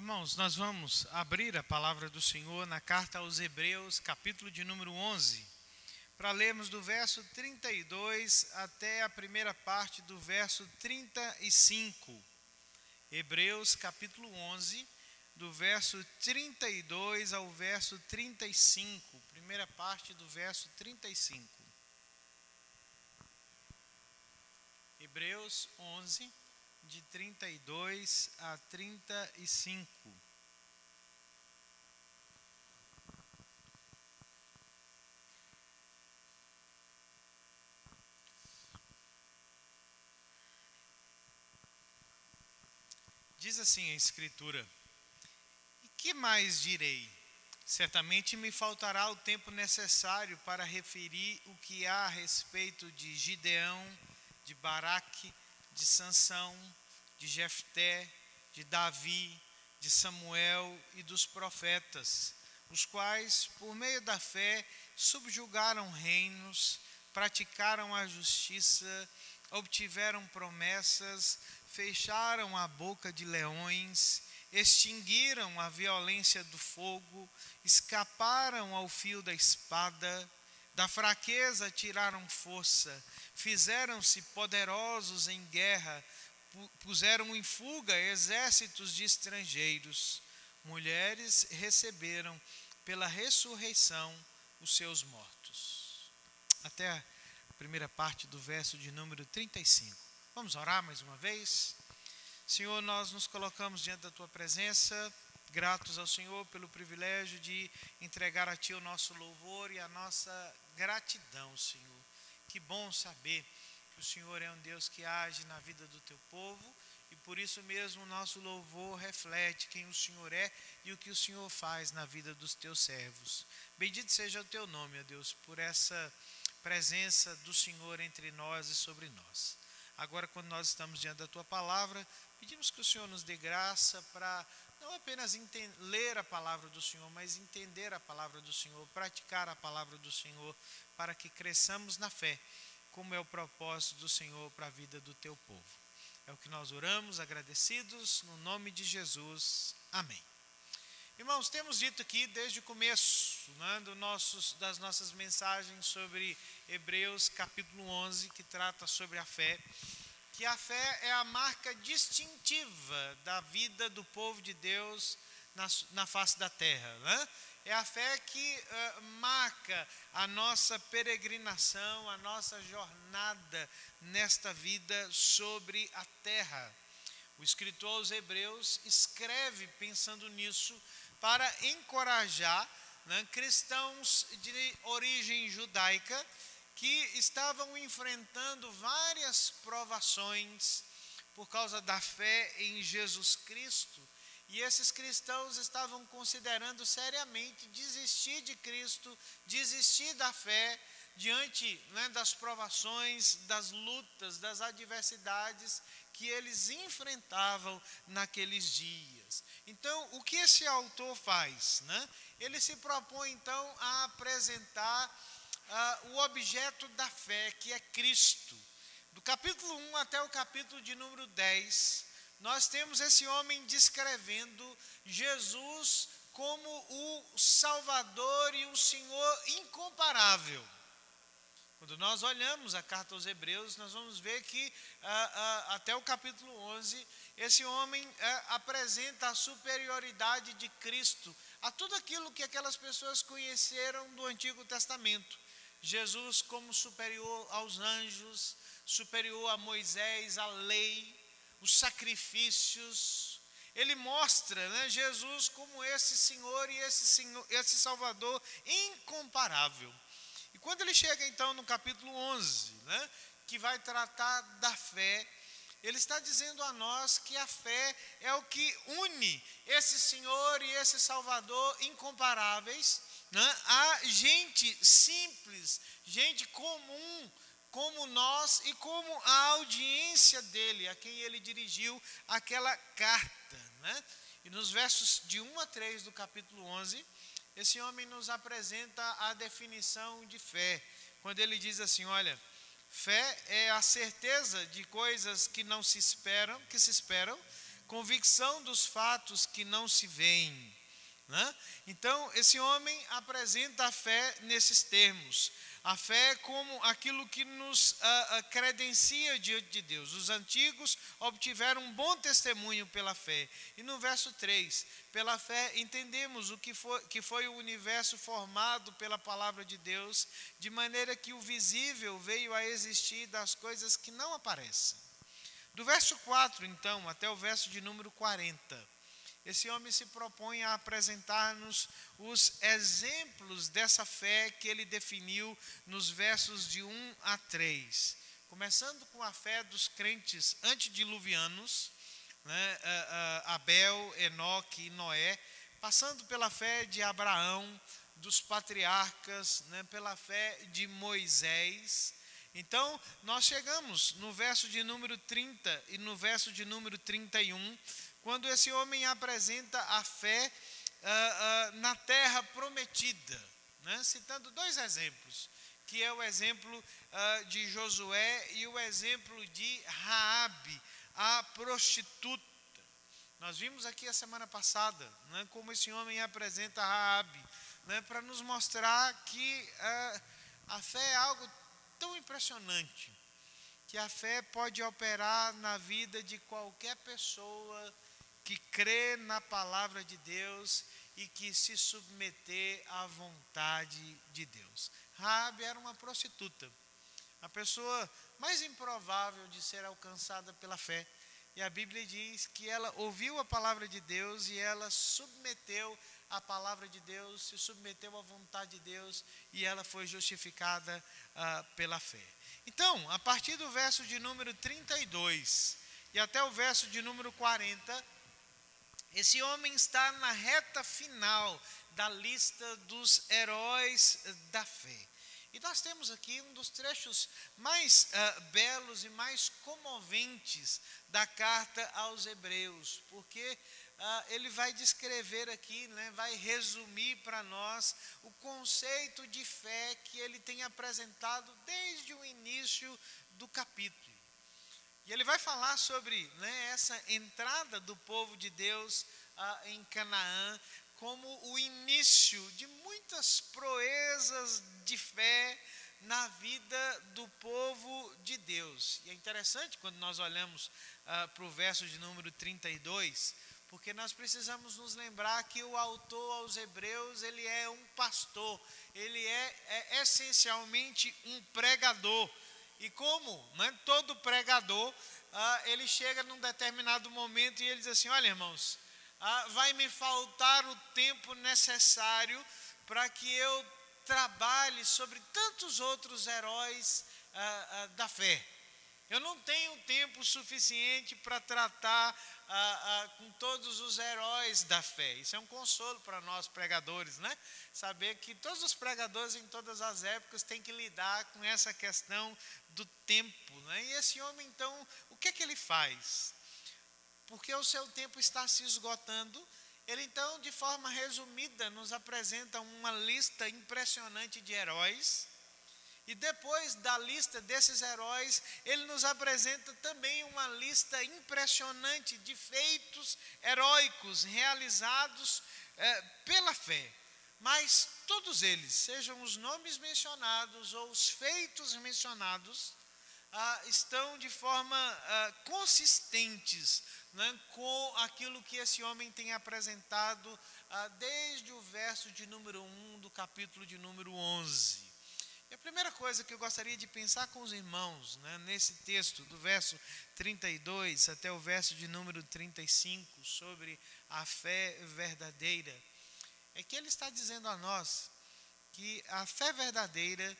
Irmãos, nós vamos abrir a palavra do Senhor na carta aos Hebreus, capítulo de número 11, para lermos do verso 32 até a primeira parte do verso 35. Hebreus, capítulo 11, do verso 32 ao verso 35, primeira parte do verso 35. Hebreus 11, de 32 a 35. Diz assim a Escritura: E que mais direi? Certamente me faltará o tempo necessário para referir o que há a respeito de Gideão, de Baraque, de Sansão, de Jefté, de Davi, de Samuel e dos profetas, os quais, por meio da fé, subjugaram reinos, praticaram a justiça, obtiveram promessas, fecharam a boca de leões, extinguiram a violência do fogo, escaparam ao fio da espada, da fraqueza tiraram força, fizeram-se poderosos em guerra, puseram em fuga exércitos de estrangeiros. Mulheres receberam pela ressurreição os seus mortos. Até a primeira parte do verso de número 35. Vamos orar mais uma vez? Senhor, nós nos colocamos diante da Tua presença, gratos ao Senhor pelo privilégio de entregar a Ti o nosso louvor e a nossa gratidão, Senhor. Que bom saber que o Senhor é um Deus que age na vida do Teu povo e por isso mesmo o nosso louvor reflete quem o Senhor é e o que o Senhor faz na vida dos Teus servos. Bendito seja o Teu nome, ó Deus, por essa presença do Senhor entre nós e sobre nós. Agora, quando nós estamos diante da Tua palavra, pedimos que o Senhor nos dê graça para não apenas ler a palavra do Senhor, mas entender a palavra do Senhor, praticar a palavra do Senhor, para que cresçamos na fé, como é o propósito do Senhor para a vida do Teu povo. É o que nós oramos, agradecidos, no nome de Jesus. Amém. Irmãos, temos dito aqui desde o começo, né, das nossas mensagens sobre Hebreus capítulo 11, que trata sobre a fé, que a fé é a marca distintiva da vida do povo de Deus na face da terra, né? É a fé que marca a nossa peregrinação, a nossa jornada nesta vida sobre a terra. O escritor aos Hebreus escreve pensando nisso para encorajar, né, cristãos de origem judaica que estavam enfrentando várias provações por causa da fé em Jesus Cristo. E esses cristãos estavam considerando seriamente desistir de Cristo, desistir da fé, diante, né, das provações, das lutas, das adversidades que eles enfrentavam naqueles dias. Então, o que esse autor faz, né? Ele se propõe, então, a apresentar o objeto da fé, que é Cristo. Do capítulo 1 até o capítulo de número 10, nós temos esse homem descrevendo Jesus como o Salvador e o Senhor incomparável. Quando nós olhamos a carta aos Hebreus, nós vamos ver que até o capítulo 11, esse homem apresenta a superioridade de Cristo a tudo aquilo que aquelas pessoas conheceram do Antigo Testamento. Jesus como superior aos anjos, superior a Moisés, a lei, os sacrifícios. Ele mostra, né, Jesus como esse Senhor e esse Salvador incomparável. E quando ele chega então no capítulo 11, né, que vai tratar da fé, ele está dizendo a nós que a fé é o que une esse Senhor e esse Salvador incomparáveis, né, a gente simples, gente comum, como nós e como a audiência dele, a quem ele dirigiu aquela carta, né? E nos versos de 1 a 3 do capítulo 11, esse homem nos apresenta a definição de fé, quando ele diz assim, olha, fé é a certeza de coisas que não se esperam, que se esperam, convicção dos fatos que não se veem, né? Então, esse homem apresenta a fé nesses termos. A fé como aquilo que nos credencia diante de Deus. Os antigos obtiveram um bom testemunho pela fé. E no verso 3, pela fé entendemos que foi o universo formado pela palavra de Deus, de maneira que o visível veio a existir das coisas que não aparecem. Do verso 4, então, até o verso de número 40, esse homem se propõe a apresentar-nos os exemplos dessa fé que ele definiu nos versos de 1 a 3. Começando com a fé dos crentes antediluvianos, né, Abel, Enoque e Noé, passando pela fé de Abraão, dos patriarcas, né, pela fé de Moisés. Então, nós chegamos no verso de número 30 e no verso de número 31, quando esse homem apresenta a fé na terra prometida, né? Citando dois exemplos, que é o exemplo de Josué e o exemplo de Raabe, a prostituta. Nós vimos aqui a semana passada, né, como esse homem apresenta Raabe, né, para nos mostrar que a fé é algo tão impressionante, que a fé pode operar na vida de qualquer pessoa que crê na palavra de Deus e que se submeter à vontade de Deus. Raabe era uma prostituta, a pessoa mais improvável de ser alcançada pela fé. E a Bíblia diz que ela ouviu a palavra de Deus e ela submeteu a palavra de Deus, se submeteu à vontade de Deus e ela foi justificada pela fé. Então, a partir do verso de número 32 e até o verso de número 40, esse homem está na reta final da lista dos heróis da fé. E nós temos aqui um dos trechos mais belos e mais comoventes da carta aos Hebreus, porque ele vai descrever aqui, né, vai resumir para nós o conceito de fé que ele tem apresentado desde o início do capítulo. E ele vai falar sobre, né, essa entrada do povo de Deus em Canaã como o início de muitas proezas de fé na vida do povo de Deus. E é interessante quando nós olhamos para o verso de número 32, porque nós precisamos nos lembrar que o autor aos Hebreus, ele é um pastor, ele é essencialmente um pregador. E como, né, todo pregador, ele chega num determinado momento e ele diz assim: olha, irmãos, vai me faltar o tempo necessário para que eu trabalhe sobre tantos outros heróis da fé. Eu não tenho tempo suficiente para tratar com todos os heróis da fé. Isso é um consolo para nós pregadores, né? Saber que todos os pregadores em todas as épocas têm que lidar com essa questão do tempo, né? E esse homem, então, o que é que ele faz? Porque o seu tempo está se esgotando, ele então, de forma resumida, nos apresenta uma lista impressionante de heróis. E depois da lista desses heróis, ele nos apresenta também uma lista impressionante de feitos heróicos realizados pela fé. Mas todos eles, sejam os nomes mencionados ou os feitos mencionados, estão de forma consistentes, né, com aquilo que esse homem tem apresentado desde o verso de número 1 do capítulo de número 11. E a primeira coisa que eu gostaria de pensar com os irmãos, né, nesse texto, do verso 32 até o verso de número 35, sobre a fé verdadeira, é que ele está dizendo a nós que a fé verdadeira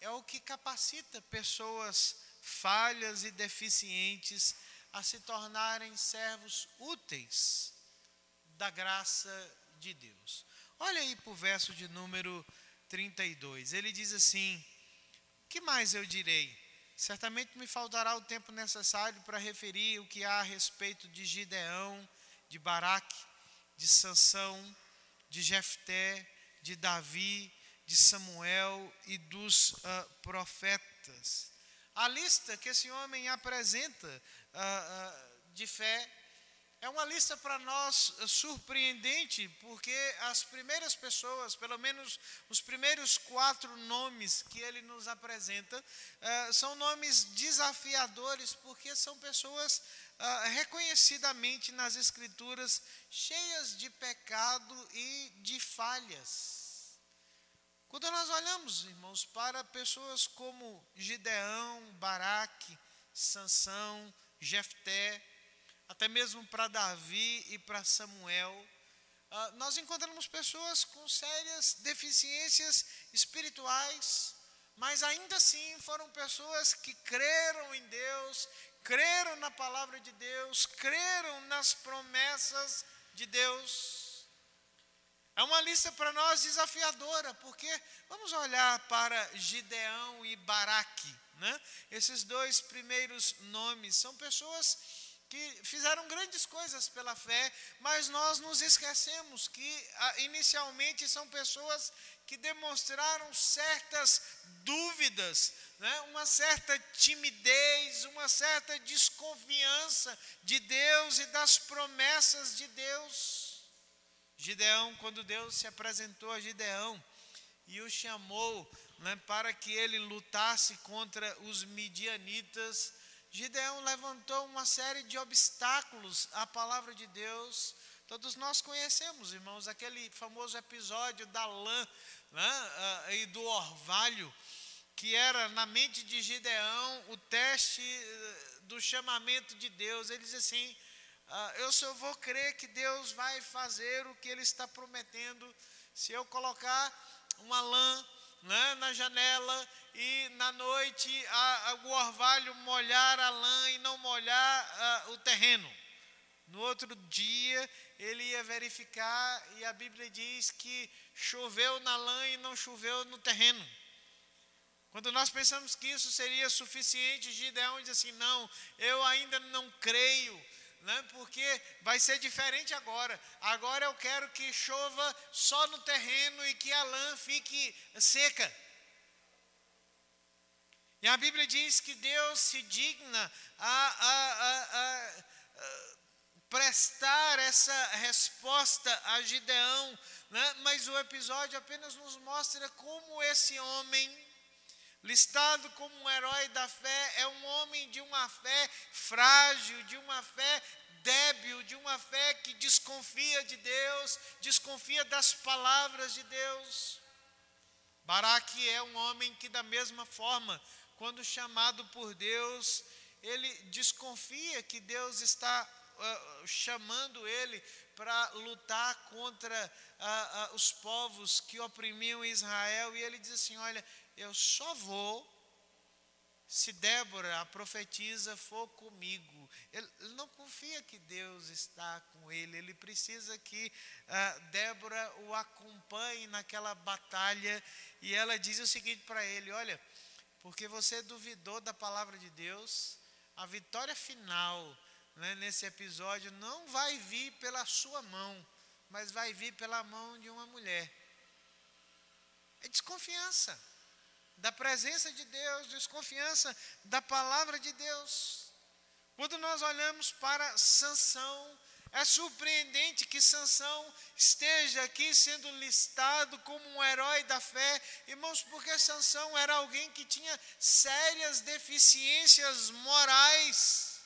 é o que capacita pessoas falhas e deficientes a se tornarem servos úteis da graça de Deus. Olha aí para o verso de número 32, ele diz assim: que mais eu direi? Certamente me faltará o tempo necessário para referir o que há a respeito de Gideão, de Baraque, de Sansão, de Jefté, de Davi, de Samuel e dos profetas. A lista que esse homem apresenta de fé É uma lista para nós surpreendente, porque as primeiras pessoas, pelo menos os primeiros 4 nomes que ele nos apresenta, são nomes desafiadores, porque são pessoas reconhecidamente nas Escrituras cheias de pecado e de falhas. Quando nós olhamos, irmãos, para pessoas como Gideão, Baraque, Sansão, Jefté, até mesmo para Davi e para Samuel, nós encontramos pessoas com sérias deficiências espirituais, mas ainda assim foram pessoas que creram em Deus, creram na palavra de Deus, creram nas promessas de Deus. É uma lista para nós desafiadora, porque vamos olhar para Gideão e Baraque, né? Esses 2 primeiros nomes são pessoas que fizeram grandes coisas pela fé, mas nós nos esquecemos que inicialmente são pessoas que demonstraram certas dúvidas, né? Uma certa timidez, uma certa desconfiança de Deus e das promessas de Deus. Gideão, quando Deus se apresentou a Gideão e o chamou, né, para que ele lutasse contra os midianitas, Gideão levantou uma série de obstáculos à palavra de Deus. Todos nós conhecemos, irmãos, aquele famoso episódio da lã, né, e do orvalho, que era na mente de Gideão o teste do chamamento de Deus. Ele diz assim: eu só vou crer que Deus vai fazer o que Ele está prometendo se eu colocar uma lã, né, na janela, e na noite o orvalho molhar a lã e não molhar o terreno. No outro dia ele ia verificar, e a Bíblia diz que choveu na lã e não choveu no terreno. Quando nós pensamos que isso seria suficiente, Gideão diz assim: não, eu ainda não creio, né, porque vai ser diferente agora. Agora eu quero que chova só no terreno e que a lã fique seca. E a Bíblia diz que Deus se digna a prestar essa resposta a Gideão, né? Mas o episódio apenas nos mostra como esse homem, listado como um herói da fé, é um homem de uma fé frágil, de uma fé débil, de uma fé que desconfia de Deus, desconfia das palavras de Deus. Baraque é um homem que, da mesma forma, quando chamado por Deus, ele desconfia que Deus está chamando ele para lutar contra os povos que oprimiam Israel, e ele diz assim: olha, eu só vou se Débora, a profetisa, for comigo. Ele não confia que Deus está com ele, ele precisa que Débora o acompanhe naquela batalha. E ela diz o seguinte para ele: olha, porque você duvidou da palavra de Deus, a vitória final, né, nesse episódio não vai vir pela sua mão, mas vai vir pela mão de uma mulher. É desconfiança da presença de Deus, desconfiança da palavra de Deus. Quando nós olhamos para Sansão, é surpreendente que Sansão esteja aqui sendo listado como um herói da fé, irmãos, porque Sansão era alguém que tinha sérias deficiências morais.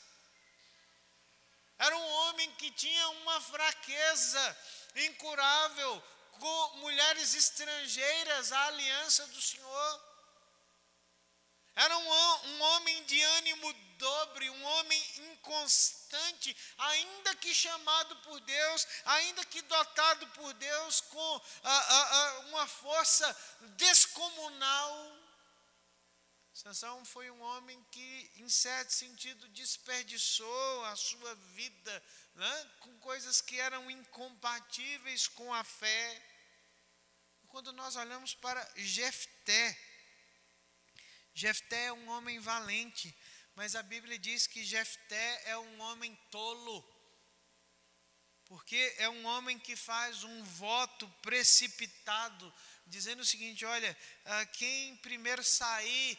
Era um homem que tinha uma fraqueza incurável com mulheres estrangeiras à aliança do Senhor. Era um homem de ânimo dobre, um homem inconstante, ainda que chamado por Deus, ainda que dotado por Deus com uma força descomunal. Sansão foi um homem que, em certo sentido, desperdiçou a sua vida, né, com coisas que eram incompatíveis com a fé. Quando nós olhamos para Jefté, Jefté é um homem valente, mas a Bíblia diz que Jefté é um homem tolo, porque é um homem que faz um voto precipitado, dizendo o seguinte: olha, quem primeiro sair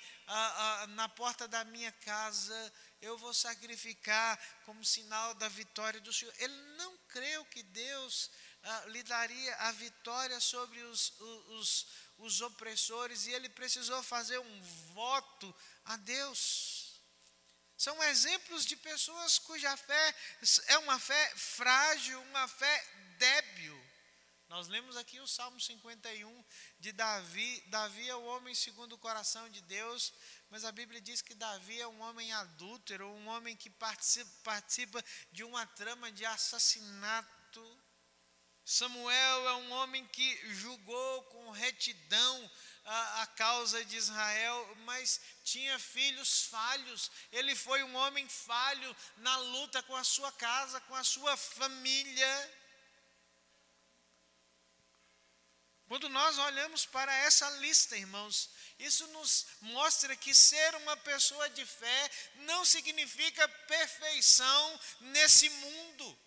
na porta da minha casa, eu vou sacrificar como sinal da vitória do Senhor. Ele não creu que Deus lhe daria a vitória sobre os opressores, e ele precisou fazer um voto a Deus. São exemplos de pessoas cuja fé é uma fé frágil, uma fé débil. Nós lemos aqui o Salmo 51 de Davi. Davi é o homem segundo o coração de Deus, mas a Bíblia diz que Davi é um homem adúltero, um homem que participa de uma trama de assassinato. Samuel é um homem que julgou com retidão a causa de Israel, mas tinha filhos falhos. Ele foi um homem falho na luta com a sua casa, com a sua família. Quando nós olhamos para essa lista, irmãos, isso nos mostra que ser uma pessoa de fé não significa perfeição nesse mundo.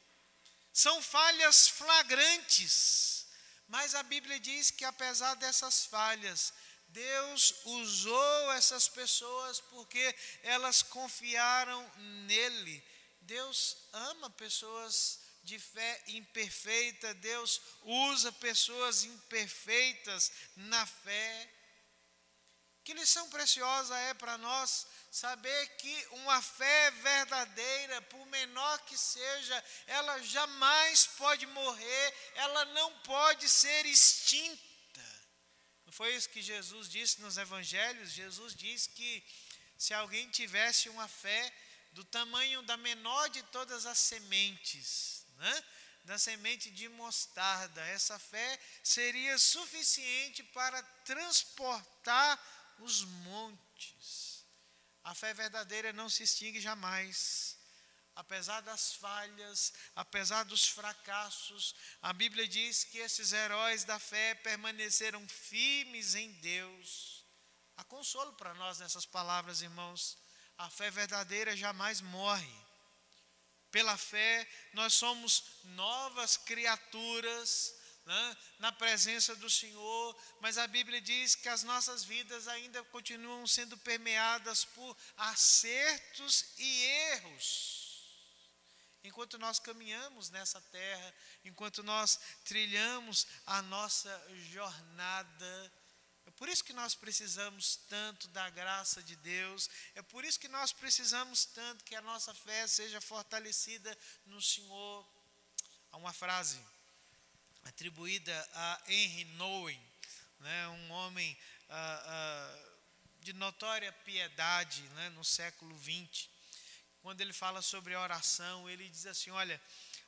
São falhas flagrantes, mas a Bíblia diz que apesar dessas falhas, Deus usou essas pessoas porque elas confiaram nele. Deus ama pessoas de fé imperfeita, Deus usa pessoas imperfeitas na fé. Que lição preciosa é para nós saber que uma fé verdadeira, por menor que seja, ela jamais pode morrer, ela não pode ser extinta. Não foi isso que Jesus disse nos evangelhos? Jesus disse que se alguém tivesse uma fé do tamanho da menor de todas as sementes, da semente de mostarda, essa fé seria suficiente para transportar os montes. A fé verdadeira não se extingue jamais. Apesar das falhas, apesar dos fracassos, a Bíblia diz que esses heróis da fé permaneceram firmes em Deus. Há consolo para nós nessas palavras, irmãos. A fé verdadeira jamais morre. Pela fé, nós somos novas criaturas, na presença do Senhor, mas a Bíblia diz que as nossas vidas ainda continuam sendo permeadas por acertos e erros. Enquanto nós caminhamos nessa terra, enquanto nós trilhamos a nossa jornada, é por isso que nós precisamos tanto da graça de Deus, é por isso que nós precisamos tanto que a nossa fé seja fortalecida no Senhor. Há uma frase atribuída a Henry Nouwen, um homem de notória piedade, no século XX. Quando ele fala sobre oração, ele diz assim: olha,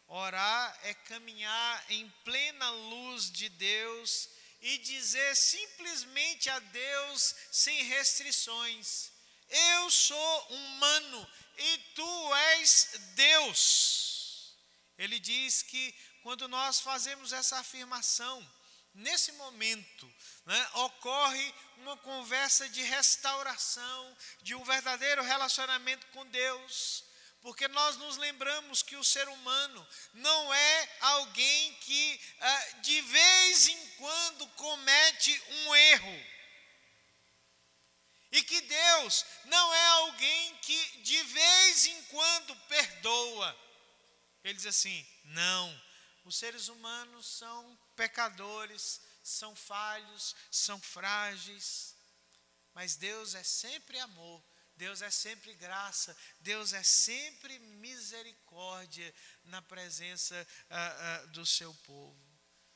orar é caminhar em plena luz de Deus e dizer simplesmente a Deus sem restrições: eu sou humano e tu és Deus. Ele diz que quando nós fazemos essa afirmação, nesse momento, ocorre uma conversa de restauração, de um verdadeiro relacionamento com Deus, porque nós nos lembramos que o ser humano não é alguém que de vez em quando comete um erro, e que Deus não é alguém que de vez em quando perdoa. Ele diz assim: não, os seres humanos são pecadores, são falhos, são frágeis, mas Deus é sempre amor, Deus é sempre graça, Deus é sempre misericórdia na presença do seu povo.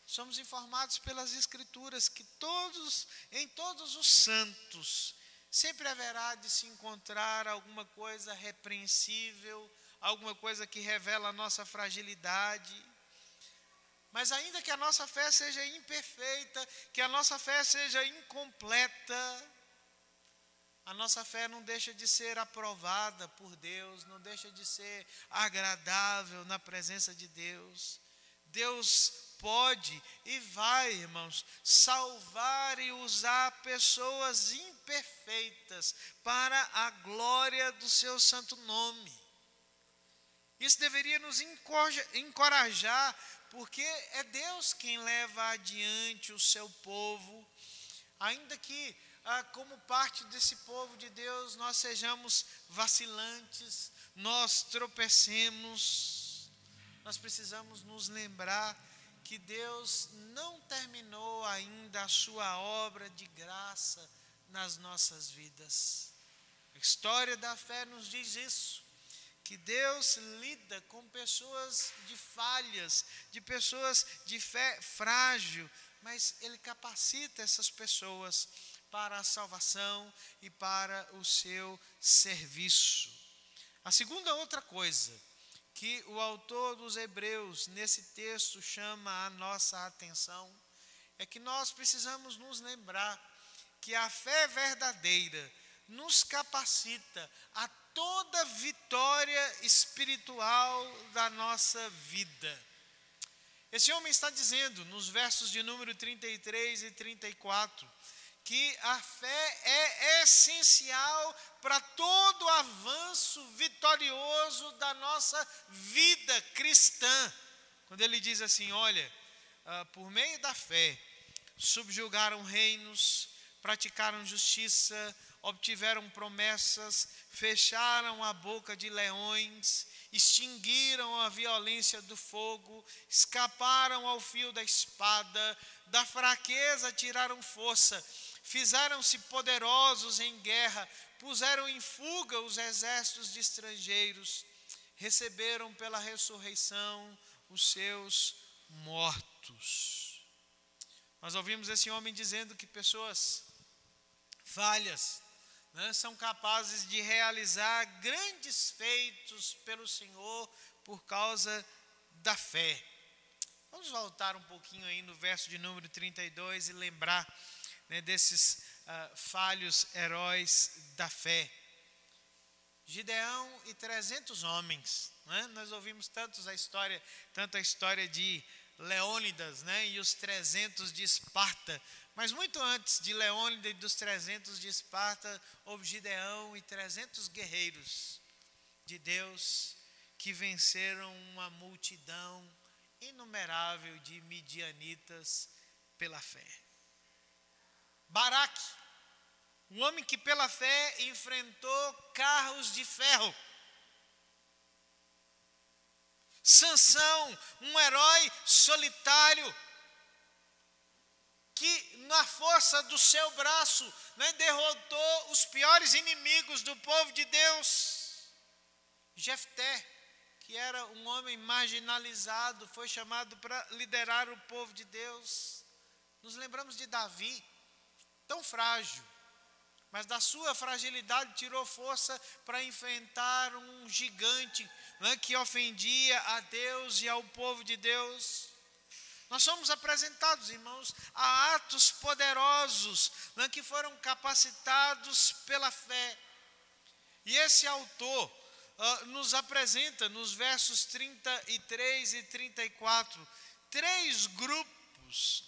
Somos informados pelas Escrituras que em todos os santos, sempre haverá de se encontrar alguma coisa repreensível, alguma coisa que revela a nossa fragilidade. Mas ainda que a nossa fé seja imperfeita, que a nossa fé seja incompleta, a nossa fé não deixa de ser aprovada por Deus, não deixa de ser agradável na presença de Deus. Deus pode e vai, irmãos, salvar e usar pessoas imperfeitas para a glória do seu santo nome. Isso deveria nos encorajar, porque é Deus quem leva adiante o seu povo, ainda que como parte desse povo de Deus, nós sejamos vacilantes, nós tropecemos. Nós precisamos nos lembrar que Deus não terminou ainda a sua obra de graça nas nossas vidas. A história da fé nos diz isso, que Deus lida com pessoas de falhas, de pessoas de fé frágil, mas Ele capacita essas pessoas para a salvação e para o seu serviço. A segunda outra coisa que o autor dos Hebreus nesse texto chama a nossa atenção é que nós precisamos nos lembrar que a fé verdadeira nos capacita a toda vitória espiritual da nossa vida. Esse homem está dizendo nos versos de número 33 e 34 que a fé é essencial para todo avanço vitorioso da nossa vida cristã. Quando ele diz assim, olha, por meio da fé, subjugaram reinos, praticaram justiça, obtiveram promessas, fecharam a boca de leões, extinguiram a violência do fogo, escaparam ao fio da espada, da fraqueza tiraram força, fizeram-se poderosos em guerra, puseram em fuga os exércitos de estrangeiros, receberam pela ressurreição os seus mortos. Nós ouvimos esse homem dizendo que pessoas falhas, são capazes de realizar grandes feitos pelo Senhor por causa da fé. Vamos voltar um pouquinho aí no verso de número 32 e lembrar desses falhos heróis da fé. Gideão e 300 homens, nós ouvimos tanto a história de Leônidas, e os 300 de Esparta, mas muito antes de Leônidas e dos 300 de Esparta, houve Gideão e 300 guerreiros de Deus que venceram uma multidão inumerável de midianitas pela fé. Baraque, um homem que pela fé enfrentou carros de ferro. Sansão, um herói solitário, que na força do seu braço derrotou os piores inimigos do povo de Deus. Jefté, que era um homem marginalizado, foi chamado para liderar o povo de Deus. Nos lembramos de Davi, tão frágil, mas da sua fragilidade tirou força para enfrentar um gigante que ofendia a Deus e ao povo de Deus. Nós somos apresentados, irmãos, a atos poderosos que foram capacitados pela fé. E esse autor nos apresenta nos versos 33 e 34 três grupos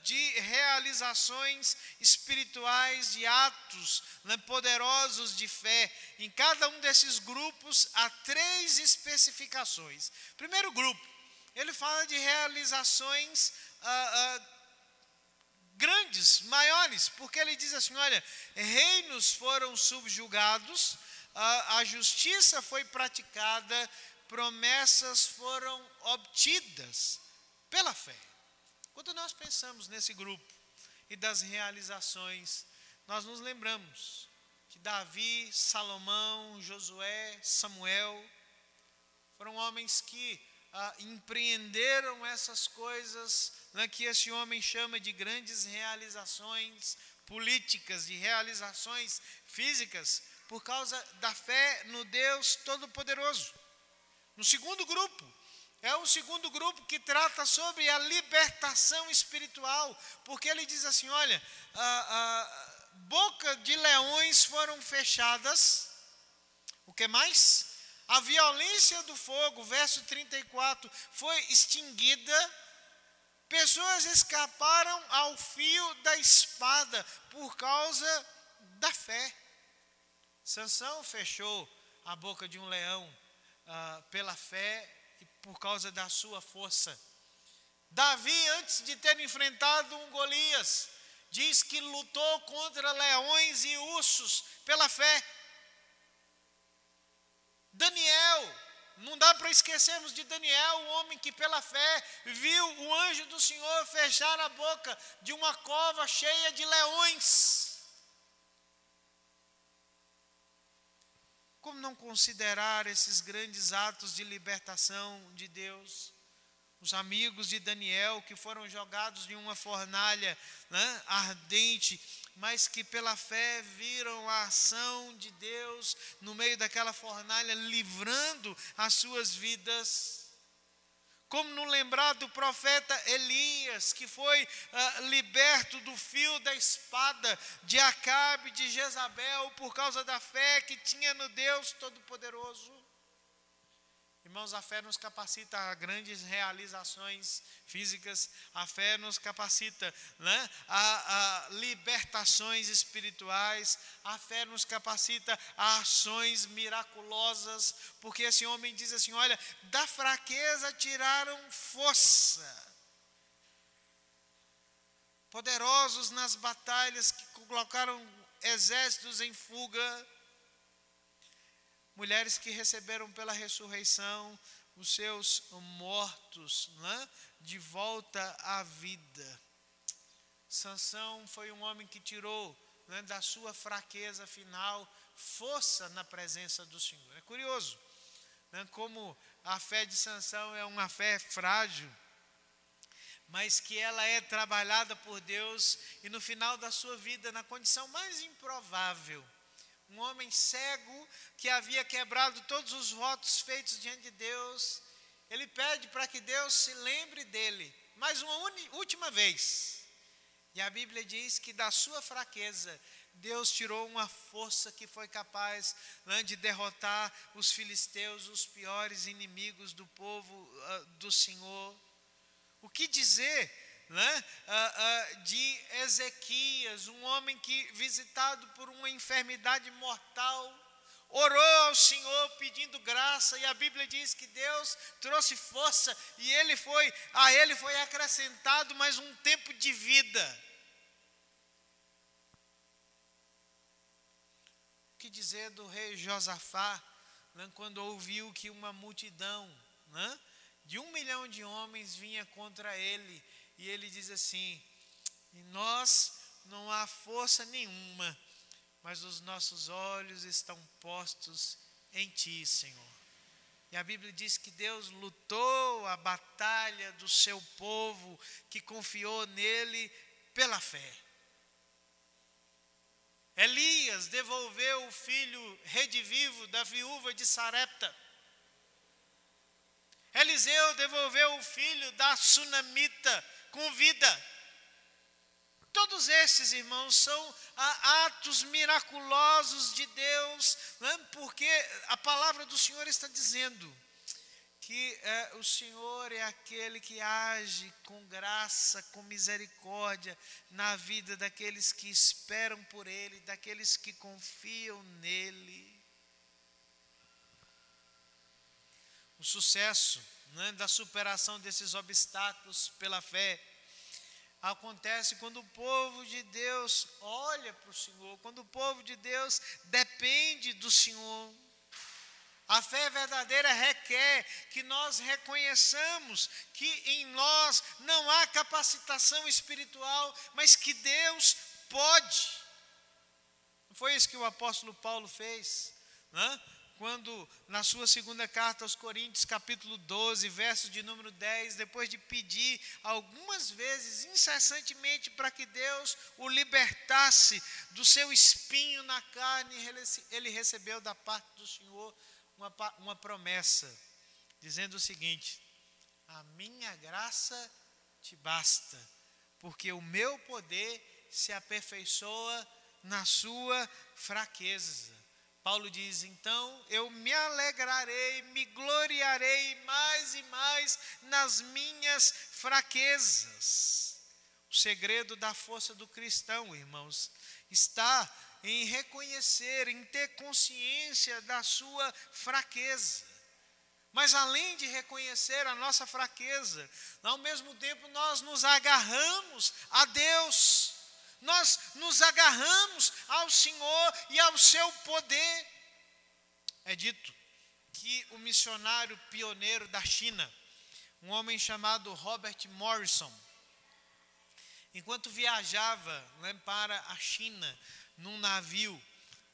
de realizações espirituais, de atos poderosos de fé. Em cada um desses grupos há três especificações. Primeiro grupo, ele fala de realizações grandes, maiores, porque ele diz assim, olha, reinos foram subjugados, a justiça foi praticada, promessas foram obtidas pela fé. Quando nós pensamos nesse grupo e das realizações, nós nos lembramos de Davi, Salomão, Josué, Samuel. Foram homens que empreenderam essas coisas que esse homem chama de grandes realizações políticas, de realizações físicas, por causa da fé no Deus Todo-Poderoso. No segundo grupo, é o segundo grupo que trata sobre a libertação espiritual, porque ele diz assim, olha, boca de leões foram fechadas, o que mais? A violência do fogo, verso 34, foi extinguida, pessoas escaparam ao fio da espada por causa da fé. Sansão fechou a boca de um leão pela fé e por causa da sua força. Davi, antes de ter enfrentado um Golias, diz que lutou contra leões e ursos pela fé. Daniel, não dá para esquecermos de Daniel, o homem que pela fé viu o anjo do Senhor fechar a boca de uma cova cheia de leões. Como não considerar esses grandes atos de libertação de Deus? Os amigos de Daniel que foram jogados em uma fornalha, né, ardente, mas que pela fé viram a ação de Deus no meio daquela fornalha, livrando as suas vidas. Como não lembrar do profeta Elias, que foi liberto do fio da espada de Acabe, de Jezabel, por causa da fé que tinha no Deus Todo-Poderoso. Irmãos, a fé nos capacita a grandes realizações físicas, a fé nos capacita, né, a libertações espirituais, a fé nos capacita a ações miraculosas, porque esse homem diz assim: olha, da fraqueza tiraram força. Poderosos nas batalhas que colocaram exércitos em fuga. Mulheres que receberam pela ressurreição os seus mortos, né, de volta à vida. Sansão foi um homem que tirou, né, da sua fraqueza final força na presença do Senhor. É curioso, né, como a fé de Sansão é uma fé frágil, mas que ela é trabalhada por Deus e no final da sua vida, na condição mais improvável, um homem cego que havia quebrado todos os votos feitos diante de Deus, ele pede para que Deus se lembre dele, mais uma última vez. E a Bíblia diz que da sua fraqueza, Deus tirou uma força que foi capaz, né, de derrotar os filisteus, os piores inimigos do povo do Senhor. O que dizer, né, de Ezequias, um homem que, visitado por uma enfermidade mortal, orou ao Senhor pedindo graça, e a Bíblia diz que Deus trouxe força e a ele foi acrescentado mais um tempo de vida. O que dizer do rei Josafá, né, quando ouviu que uma multidão, né, de 1 milhão de homens vinha contra ele, e ele diz assim: em nós não há força nenhuma, mas os nossos olhos estão postos em ti, Senhor. E a Bíblia diz que Deus lutou a batalha do seu povo, que confiou nele pela fé. Elias devolveu o filho redivivo da viúva de Sarepta. Eliseu devolveu o filho da sunamita com vida. Todos esses, irmãos, são atos miraculosos de Deus, né? Porque a palavra do Senhor está dizendo que o Senhor é aquele que age com graça, com misericórdia na vida daqueles que esperam por Ele, daqueles que confiam nele. O sucesso, né, da superação desses obstáculos pela fé acontece quando o povo de Deus olha para o Senhor, quando o povo de Deus depende do Senhor. A fé verdadeira requer que nós reconheçamos que em nós não há capacitação espiritual, mas que Deus pode. Não foi isso que o apóstolo Paulo fez, né? Quando na sua segunda carta aos Coríntios, capítulo 12, verso de número 10, depois de pedir algumas vezes, incessantemente, para que Deus o libertasse do seu espinho na carne, ele recebeu da parte do Senhor uma promessa, dizendo o seguinte: a minha graça te basta, porque o meu poder se aperfeiçoa na sua fraqueza. Paulo diz: então eu me alegrarei, me gloriarei mais e mais nas minhas fraquezas. O segredo da força do cristão, irmãos, está em reconhecer, em ter consciência da sua fraqueza. Mas além de reconhecer a nossa fraqueza, ao mesmo tempo nós nos agarramos a Deus. Nós nos agarramos ao Senhor e ao seu poder. É dito que o missionário pioneiro da China, um homem chamado Robert Morrison, enquanto viajava para a China num navio,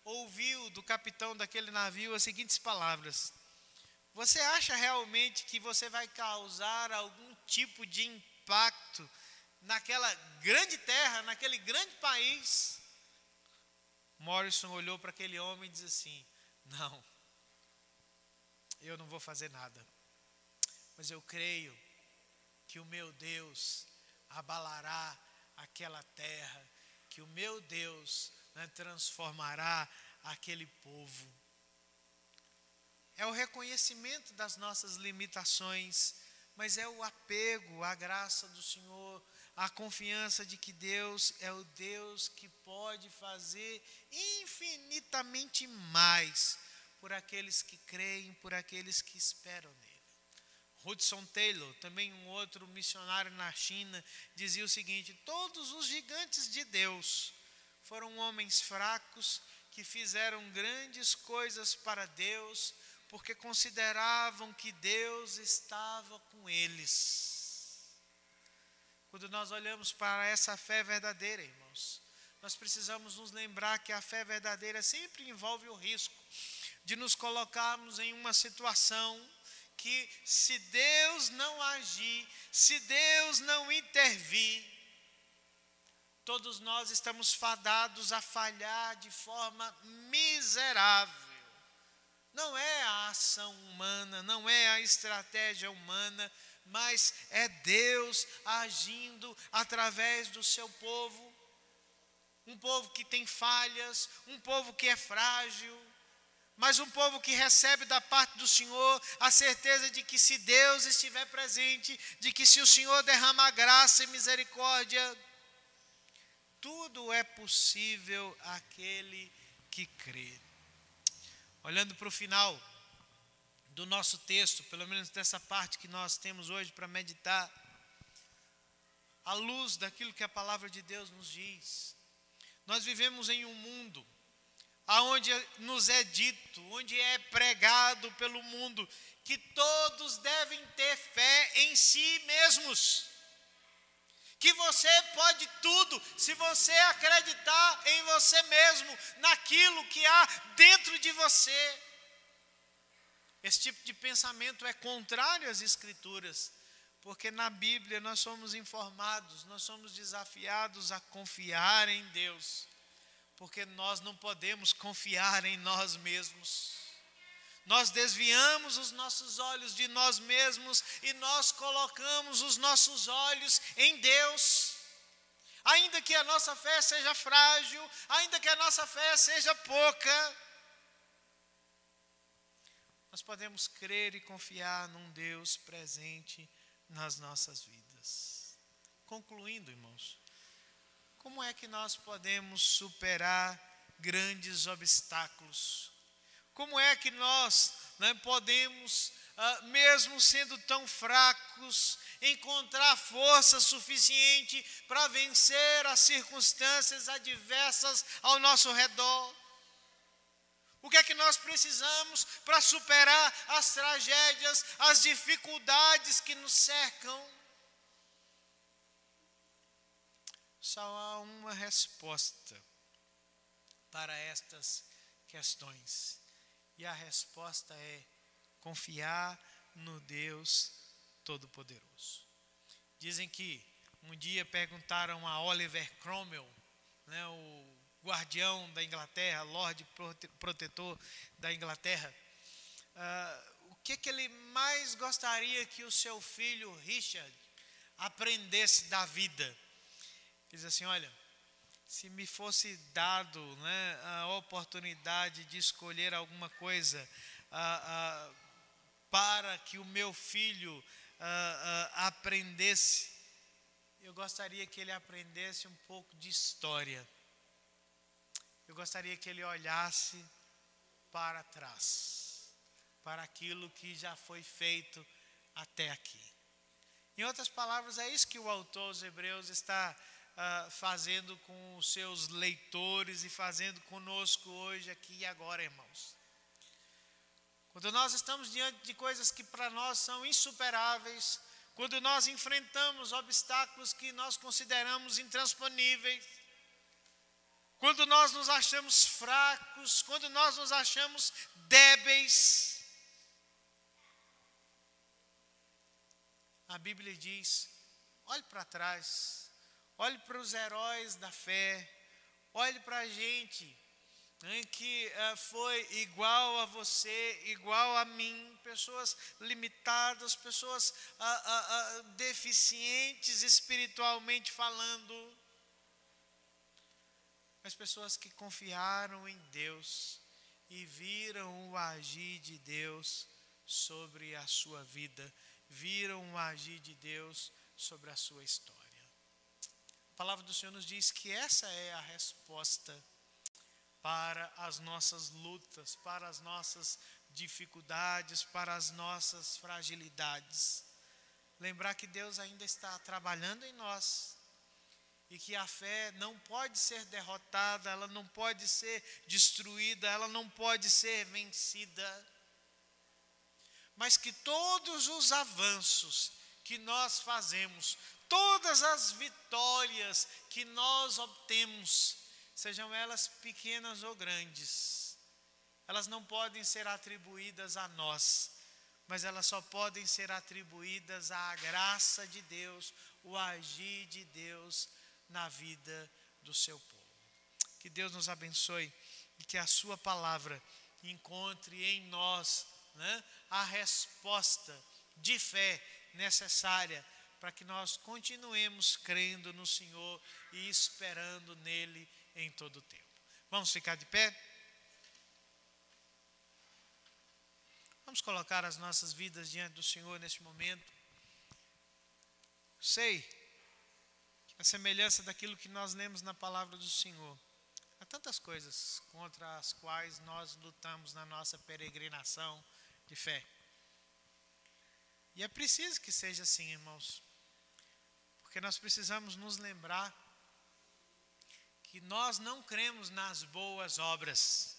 ouviu do capitão daquele navio as seguintes palavras: você acha realmente que você vai causar algum tipo de impacto naquela grande terra, naquele grande país? Morrison olhou para aquele homem e disse assim: não, eu não vou fazer nada, mas eu creio que o meu Deus abalará aquela terra, que o meu Deus transformará aquele povo. É o reconhecimento das nossas limitações, mas é o apego à graça do Senhor, a confiança de que Deus é o Deus que pode fazer infinitamente mais por aqueles que creem, por aqueles que esperam nele. Hudson Taylor, também um outro missionário na China, dizia o seguinte: todos os gigantes de Deus foram homens fracos que fizeram grandes coisas para Deus, porque consideravam que Deus estava com eles. Quando nós olhamos para essa fé verdadeira, irmãos, nós precisamos nos lembrar que a fé verdadeira sempre envolve o risco de nos colocarmos em uma situação que, se Deus não agir, se Deus não intervir, todos nós estamos fadados a falhar de forma miserável. Não é a ação humana, não é a estratégia humana, mas é Deus agindo através do seu povo. Um povo que tem falhas, um povo que é frágil, mas um povo que recebe da parte do Senhor a certeza de que, se Deus estiver presente, de que se o Senhor derramar graça e misericórdia, tudo é possível àquele que crê. Olhando para o final do nosso texto, pelo menos dessa parte que nós temos hoje para meditar, à luz daquilo que a palavra de Deus nos diz, nós vivemos em um mundo onde nos é dito, onde é pregado pelo mundo, que todos devem ter fé em si mesmos, que você pode tudo se você acreditar em você mesmo, naquilo que há dentro de você. Esse tipo de pensamento é contrário às Escrituras, porque na Bíblia nós somos informados, nós somos desafiados a confiar em Deus, porque nós não podemos confiar em nós mesmos. Nós desviamos os nossos olhos de nós mesmos e nós colocamos os nossos olhos em Deus. Ainda que a nossa fé seja frágil, ainda que a nossa fé seja pouca, nós podemos crer e confiar num Deus presente nas nossas vidas. Concluindo, irmãos, como é que nós podemos superar grandes obstáculos? Como é que nós podemos, mesmo sendo tão fracos, encontrar força suficiente para vencer as circunstâncias adversas ao nosso redor? O que é que nós precisamos para superar as tragédias, as dificuldades que nos cercam? Só há uma resposta para estas questões. E a resposta é confiar no Deus Todo-Poderoso. Dizem que um dia perguntaram a Oliver Cromwell, o guardião da Inglaterra, Lorde Protetor da Inglaterra, o que ele mais gostaria que o seu filho Richard aprendesse da vida. Ele diz assim: olha, se me fosse dado a oportunidade de escolher alguma coisa para que o meu filho aprendesse, eu gostaria que ele aprendesse um pouco de história. Eu gostaria que ele olhasse para trás, para aquilo que já foi feito até aqui. Em outras palavras, é isso que o autor aos Hebreus está fazendo com os seus leitores e fazendo conosco hoje, aqui e agora, irmãos. Quando nós estamos diante de coisas que para nós são insuperáveis, quando nós enfrentamos obstáculos que nós consideramos intransponíveis, quando nós nos achamos fracos, quando nós nos achamos débeis, a Bíblia diz: olhe para trás, olhe para os heróis da fé, olhe para a gente que foi igual a você, igual a mim, pessoas limitadas, pessoas deficientes espiritualmente falando, mas pessoas que confiaram em Deus e viram o agir de Deus sobre a sua vida, viram o agir de Deus sobre a sua história. A palavra do Senhor nos diz que essa é a resposta para as nossas lutas, para as nossas dificuldades, para as nossas fragilidades. Lembrar que Deus ainda está trabalhando em nós e que a fé não pode ser derrotada, ela não pode ser destruída, ela não pode ser vencida, mas que todos os avanços que nós fazemos, todas as vitórias que nós obtemos, sejam elas pequenas ou grandes, elas não podem ser atribuídas a nós, mas elas só podem ser atribuídas à graça de Deus, o agir de Deus na vida do seu povo. Que Deus nos abençoe e que a sua palavra encontre em nós, a resposta de fé necessária para que nós continuemos crendo no Senhor e esperando nele em todo o tempo. Vamos ficar de pé? Vamos colocar as nossas vidas diante do Senhor neste momento. Sei que a semelhança daquilo que nós lemos na palavra do Senhor, há tantas coisas contra as quais nós lutamos na nossa peregrinação de fé. E é preciso que seja assim, irmãos, porque nós precisamos nos lembrar que nós não cremos nas boas obras.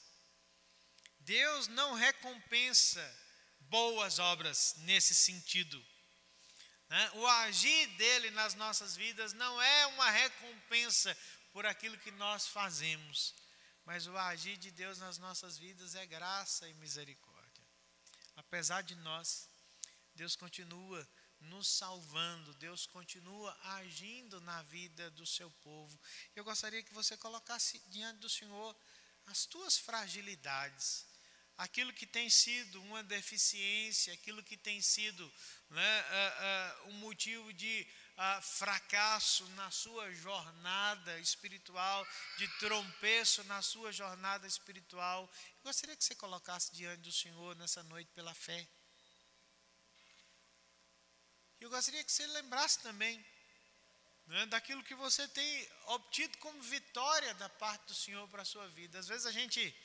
Deus não recompensa boas obras nesse sentido, O agir dele nas nossas vidas não é uma recompensa por aquilo que nós fazemos, mas o agir de Deus nas nossas vidas é graça e misericórdia. Apesar de nós, Deus continua nos salvando, Deus continua agindo na vida do seu povo. Eu gostaria que você colocasse diante do Senhor as tuas fragilidades, aquilo que tem sido uma deficiência, aquilo que tem sido um motivo de fracasso na sua jornada espiritual, de tropeço na sua jornada espiritual. Eu gostaria que você colocasse diante do Senhor nessa noite pela fé. Eu gostaria que você lembrasse também daquilo que você tem obtido como vitória da parte do Senhor para a sua vida. Às vezes a gente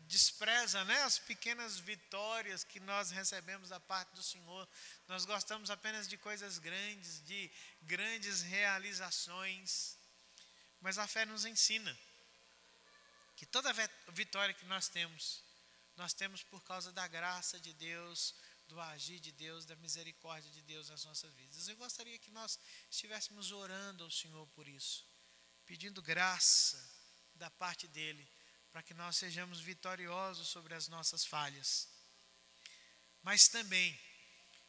despreza as pequenas vitórias que nós recebemos da parte do Senhor. Nós gostamos apenas de coisas grandes, de grandes realizações. Mas a fé nos ensina que toda vitória que nós temos por causa da graça de Deus, do agir de Deus, da misericórdia de Deus nas nossas vidas. Eu gostaria que nós estivéssemos orando ao Senhor por isso, pedindo graça da parte dele, para que nós sejamos vitoriosos sobre as nossas falhas, mas também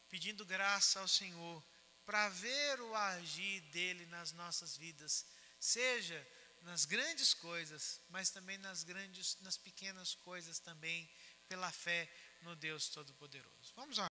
pedindo graça ao Senhor para ver o agir dele nas nossas vidas, seja nas grandes coisas, mas também nas pequenas coisas também, pela fé no Deus Todo-Poderoso. Vamos orar.